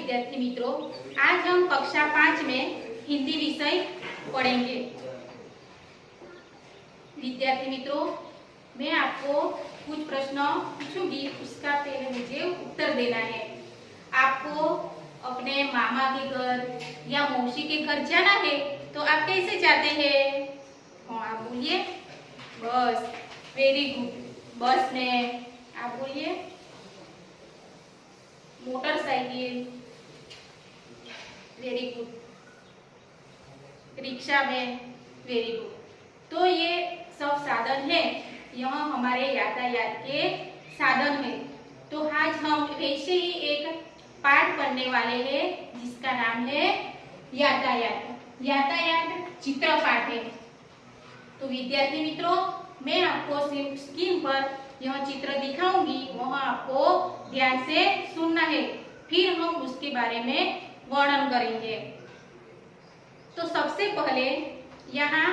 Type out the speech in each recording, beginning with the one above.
विद्यार्थी मित्रों, आज हम कक्षा 5 में हिंदी विषय पढ़ेंगे। विद्यार्थी मित्रों, मैं आपको कुछ प्रश्न पूछूंगी, उसका पहले मुझे उत्तर देना है। आपको अपने मामा के घर या मौसी के घर जाना है तो आप कैसे जाते हैं? हाँ, आप बोलिए। बस। Very good. बस में। आप बोलिए। मोटरसाइकिल। Very good. रिक्शा में। Very good. तो ये सब साधन है, यह हमारे यातायात के साधन है। तो आज हम वैसे ही एक पाठ पढ़ने वाले हैं जिसका नाम है यातायात। यातायात चित्र पाठ है। तो विद्यार्थी मित्रों, मैं आपको सिर्फ स्क्रीन पर यह चित्र दिखाऊंगी, वह आपको ध्यान से सुनना है, फिर हम उसके बारे में वर्णन करेंगे। तो सबसे पहले यहाँ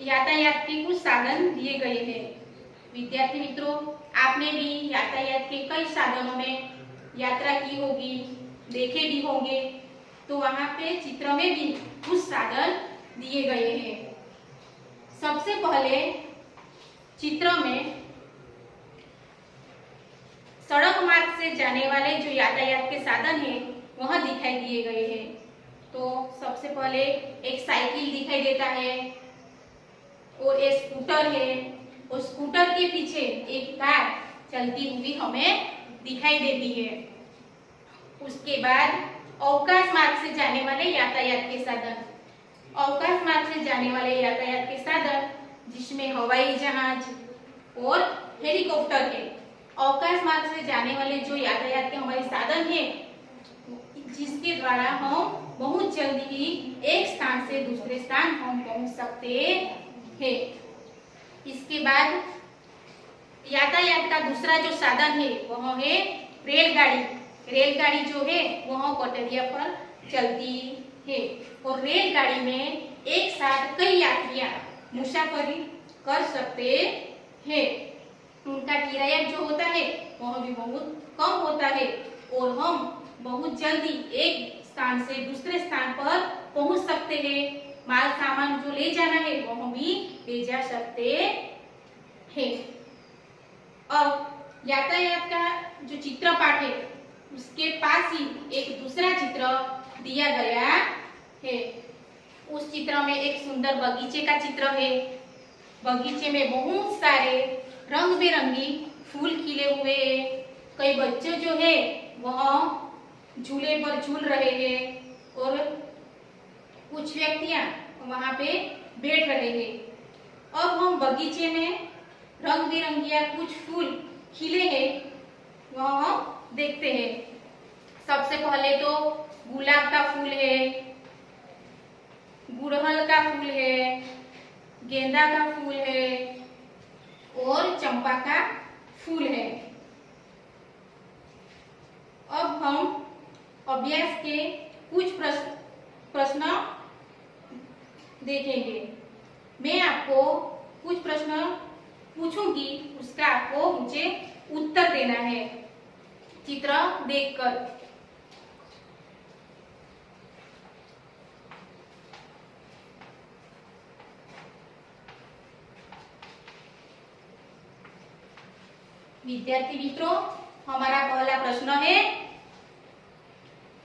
यातायात के कुछ साधन दिए गए हैं। विद्यार्थी मित्रों, आपने भी यातायात के कई साधनों में यात्रा की होगी, देखे भी होंगे। तो वहाँ पे चित्र में भी कुछ साधन दिए गए हैं। सबसे पहले चित्र में सड़क मार्ग से जाने वाले जो यातायात के साधन है वह दिखाई दिए गए हैं। तो सबसे पहले एक साइकिल दिखाई देता है और एक स्कूटर है, और स्कूटर के पीछे एक कार चलती हुई हमें दिखाई देती है। उसके बाद अवकाश मार्ग से जाने वाले यातायात के साधन। अवकाश मार्ग से जाने वाले यातायात के साधन जिसमें हवाई जहाज और हेलीकॉप्टर है। अवकाश मार्ग से जाने वाले जो यातायात के हमारे साधन है, जिसके द्वारा हम बहुत जल्दी ही एक स्थान से दूसरे स्थान हम पहुंच सकते हैं। इसके बाद यातायात का दूसरा जो साधन है वह है रेलगाड़ी। रेलगाड़ी जो है वह पटरिया पर चलती है, और रेलगाड़ी में एक साथ कई यात्रियां मुसाफरी कर सकते हैं। उनका किराया जो होता है वह भी बहुत कम होता है, और हम बहुत जल्दी एक स्थान से दूसरे स्थान पर पहुंच सकते हैं। माल सामान जो ले जाना है वह भी ले जा सकते हैं। अब यातायात का जो चित्रपाठ है उसके पास ही एक दूसरा चित्र दिया गया है। उस चित्र में एक सुंदर बगीचे का चित्र है। बगीचे में बहुत सारे रंग बिरंगी फूल खिले हुए हैं। कई बच्चे जो है वह झूले पर झूल रहे हैं, और कुछ व्यक्तियां वहां पे बैठ रहे हैं। अब हम बगीचे में रंग बिरंगिया कुछ फूल खिले हैं वह देखते हैं। सबसे पहले तो गुलाब का फूल है, गुड़हल का फूल है, गेंदा का फूल है और चंपा का फूल है। अब हम अभ्यास के कुछ प्रश्न देखेंगे। मैं आपको कुछ प्रश्न पूछूंगी, उसका आपको मुझे उत्तर देना है चित्र देखकर। विद्यार्थी मित्रों, हमारा पहला प्रश्न है,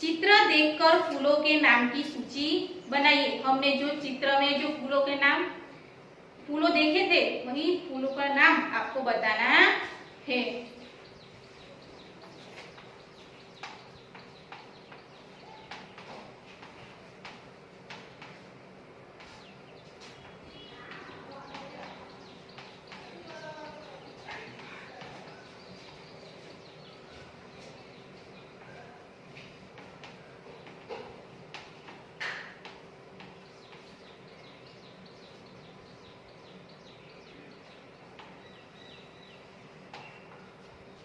चित्र देखकर फूलों के नाम की सूची बनाइए। हमने जो चित्र में जो फूलों के नाम फूलों देखे थे वही फूलों का नाम आपको बताना है।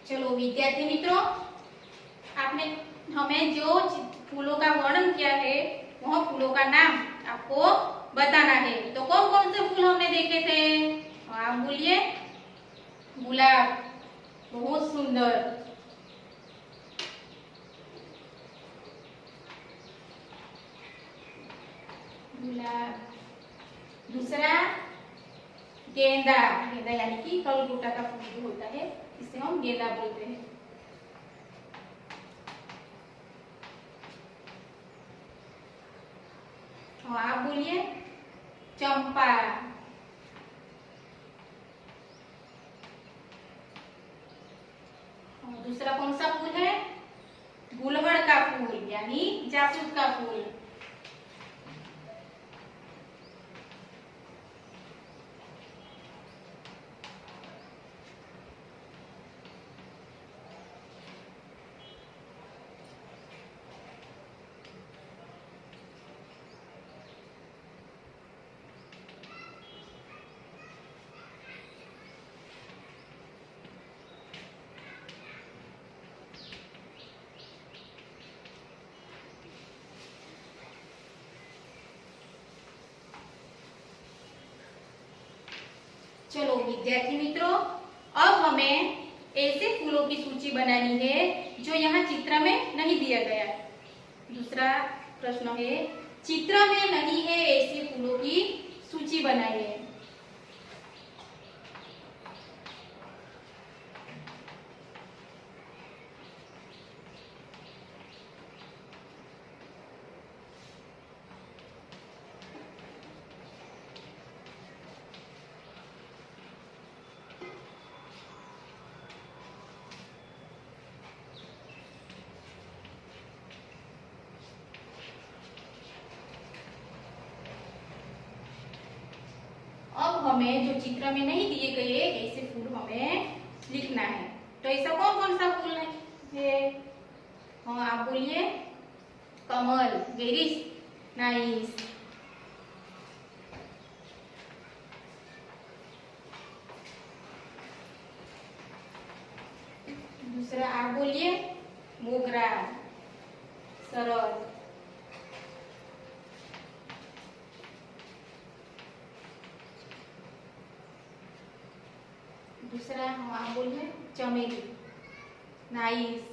चलो विद्यार्थी मित्रों, आपने हमें जो फूलों का वर्णन किया है वह फूलों का नाम आपको बताना है। तो कौन कौन से फूल हमने देखे थे? आप बोलिए। गुलाब, बहुत सुंदर। गुलाब। दूसरा गेंदा, गेंदा यानी कि कलगोटा का फूल जो होता है इसे हम गेंदा बोलते हैं। और आप बोलिए चंपा। और दूसरा कौन सा फूल है? गुलहड़ का फूल यानी जासूद का फूल। चलो विद्यार्थी मित्रों, अब हमें ऐसे फूलों की सूची बनानी है जो यहाँ चित्र में नहीं दिया गया है। दूसरा प्रश्न है, चित्र में नहीं है ऐसे फूलों की सूची बनाइए। अब हमें जो चित्र में नहीं दिए गए ऐसे फूल हमें लिखना है। तो ऐसा कौन कौन सा फूल है? हाँ आप बोलिए कमल। Very nice. दूसरा आप बोलिए मोगरा। सरल। दूसरा हम आप बोलिए चमेली। नाइस।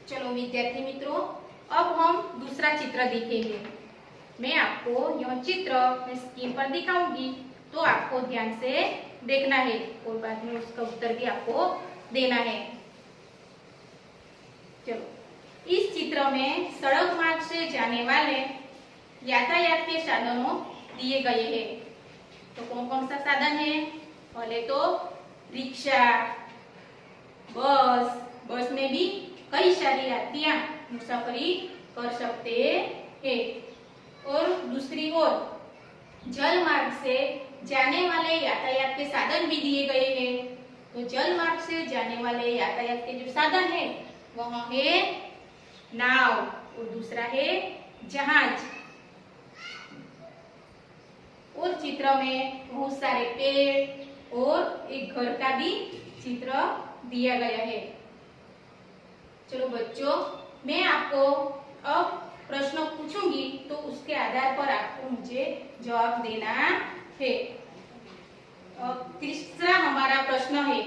चलो विद्यार्थी मित्रों, अब हम दूसरा चित्र देखेंगे। मैं आपको यह चित्र स्क्रीन पर दिखाऊंगी, तो आपको ध्यान से देखना है और बाद में उसका उत्तर भी आपको देना है। चलो, इस चित्र में सड़क मार्ग से जाने वाले यातायात के साधनों दिए गए हैं। तो कौन कौन सा साधन है? पहले तो रिक्शा, बस। बस में भी कई सारी यात्रियां मुसाफरी कर सकते हैं। और दूसरी ओर जल मार्ग से जाने वाले यातायात के साधन भी दिए गए हैं। तो जल मार्ग से जाने वाले यातायात के जो साधन है वह है नाव और दूसरा है जहाज। और चित्र में बहुत सारे पेड़ और एक घर का भी चित्र दिया गया है। चलो बच्चों, मैं आपको अब प्रश्न पूछूंगी, तो उसके आधार पर आपको मुझे जवाब देना है। तीसरा हमारा प्रश्न है,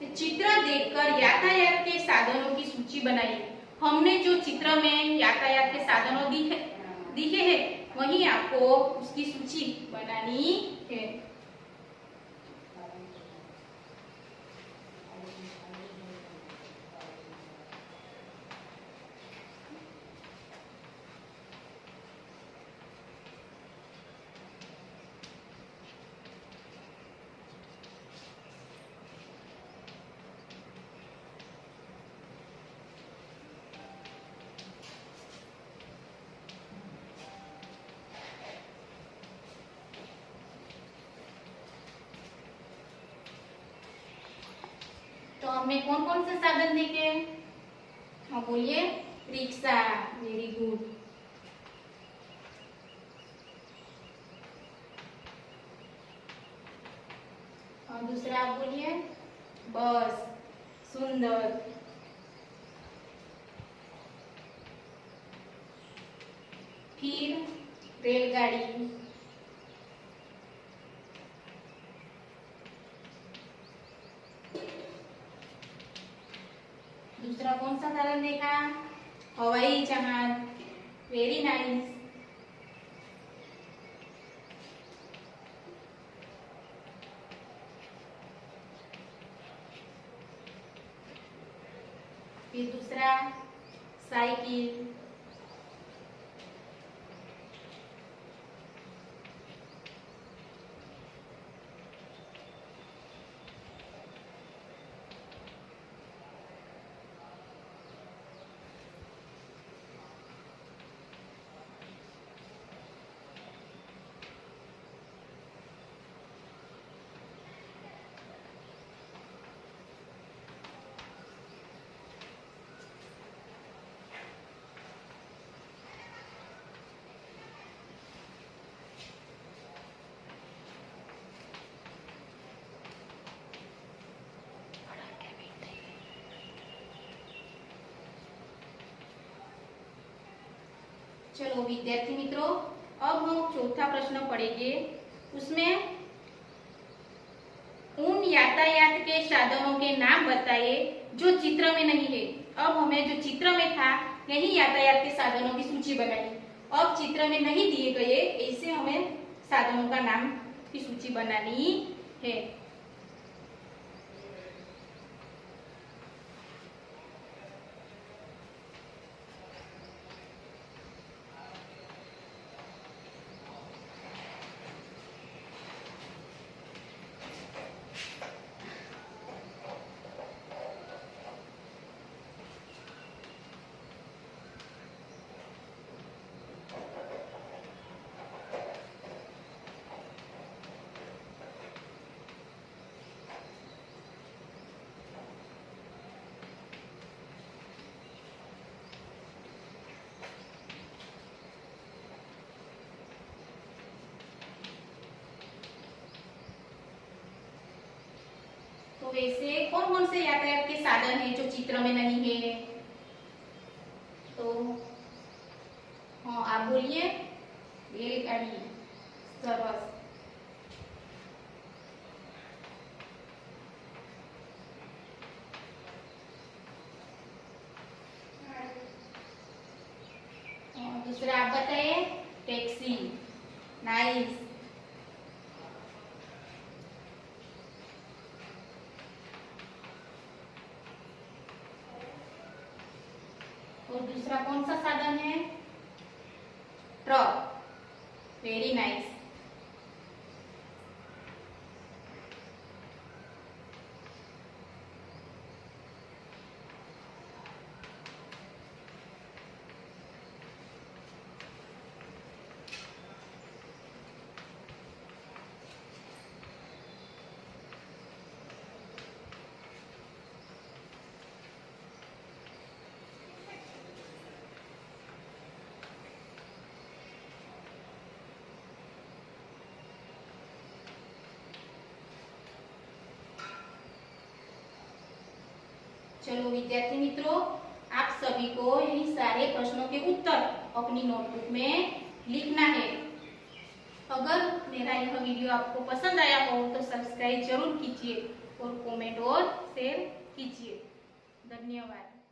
चित्र देखकर यातायात के साधनों की सूची बनाइए। हमने जो चित्र में यातायात के साधनों दिखे हैं वही आपको उसकी सूची बनानी है। तो हमने कौन कौन से साधन देखे? हाँ बोलिए रिक्शा। Very good. दूसरा आप बोलिए। बस, सुंदर। फिर रेलगाड़ी। दूसरा कौन सा साधन देखा? हवाई जहाज। Very nice. फिर दूसरा साइकिल। चलो विद्यार्थी मित्रों, अब हम चौथा प्रश्न पढ़ेंगे। उसमें उन यातायात के साधनों के नाम बताइए जो चित्र में नहीं है। अब हमें जो चित्र में था यही यातायात के साधनों की सूची बनाई। अब चित्र में नहीं दिए गए ऐसे हमें साधनों का नाम की सूची बनानी है। तो वैसे कौन कौन से यातायात के साधन है जो चित्र में नहीं है? तो हाँ, आप बोलिए। रेलगाड़ी। सरस। दूसरा आप बताइए। टैक्सी। नाइस। और दूसरा कौन सा साधन है? ट्रक। Very nice. चलो विद्यार्थी मित्रों, आप सभी को यही सारे प्रश्नों के उत्तर अपनी नोटबुक में लिखना है। अगर मेरा यह वीडियो आपको पसंद आया हो तो सब्सक्राइब जरूर कीजिए और कमेंट और शेयर कीजिए। धन्यवाद।